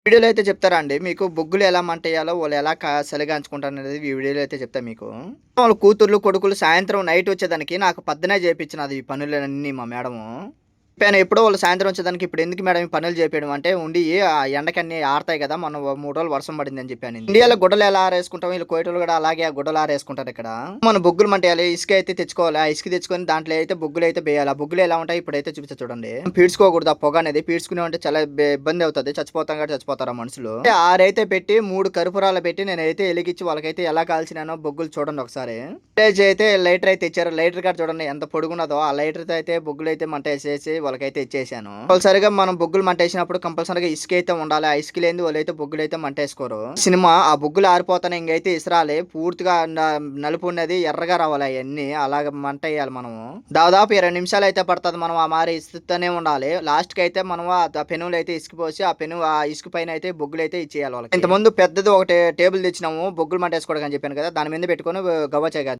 వీడియోలో అయితే చెప్తారా అండి మీకు బొగ్గులు ఎలా మంటేయాలో, వాళ్ళు ఎలా సలిగాంచుకుంటారనేది ఈ వీడియోలో అయితే చెప్తా మీకు. వాళ్ళ కూతుర్లు, కొడుకులు సాయంత్రం నైట్ వచ్చేదానికి నాకు పొద్దున్నే చేపిచ్చినది ఈ పనులన్నీ మా మేడము. చెప్పాను ఎప్పుడో వాళ్ళు సాయంత్రం వచ్చేదానికి ఇప్పుడు ఎందుకు మేడం ఈ పనులు చేపియడం అంటే, ఉండి ఆ ఎండకన్నీ ఆరతాయి కదా! మొన్న 3 రోజులు వర్షం పడిందని చెప్పాను. ఇండియాలో గుడ్డలు ఎలా ఆరేసుకుంటాం, వీళ్ళు కువైటోళ్ళు కూడా అలాగే ఆ గుడ్డలు ఆరేసుకుంటారిక్కడ. మనం బొగ్గులు మంటేయాలి. ఇసుక అయితే తెచ్చుకోవాలి. ఆ ఇసుక తెచ్చుకొని దాంట్లో అయితే బొగ్గులైతే బేయాలి. ఆ బొగ్గులు ఎలా ఉంటాయి ఇప్పుడైతే చూపిస్తా చూడండి. పీడ్చుకోకూడదు ఆ పొగ అనేది. పీడ్చుకున్నామంటే చాలా ఇబ్బంది అవుతది. చచ్చిపోతాం కూడా చచ్చిపోతారు ఆ మనుషులు. ఆరైతే పెట్టి 3 కర్పూరాలు పెట్టి నేనైతే ఎలిగిచ్చి వాళ్ళకైతే ఎలా కాల్చినానో బొగ్గులు చూడండి ఒకసారి. విలేజ్ అయితే లైటర్ అయితే ఇచ్చారు. లైటర్ కాడ చూడండి ఎంత పొడుగున్నదో. ఆ లైటర్‌తో అయితే బొగ్గులైతే మంటేసేసి వాళ్ళకైతే ఇచ్చేసాను. కంపల్సరీగా మనం బొగ్గులు మంటేసినప్పుడు కంపల్సరీగా ఇసుకైతే ఉండాలి. ఆ ఇసుక లేనిది వాళ్ళైతే బొగ్గులైతే మంటేసుకోరు. సినిమా ఆ బొగ్గులు ఆరిపోతానే ఇంకైతే ఇసరాలి. పూర్తిగా నలుపు ఉన్నది ఎర్రగా రావాలి అయన్నీ. అలాగ మంటేయాలి మనము. దాదాపు 20 నిమిషాలైతే పడతది. మనం ఆ మారి ఇసురుతూనే ఉండాలి. లాస్ట్‌కైతే మనం ఆ పెనుములో అయితే ఇసుక పోసి ఆ ఇసుక పైన అయితే బొగ్గులైతే ఇచ్చేయాలి వాళ్ళకి. ఇంతకుముందు పెద్దది ఒకటి టేబుల్ తెచ్చినాము. బొగ్గులు మంటేసుకోవడానికి అని చెప్పాను కదా! దాని మీద పెట్టుకొని గవ్వ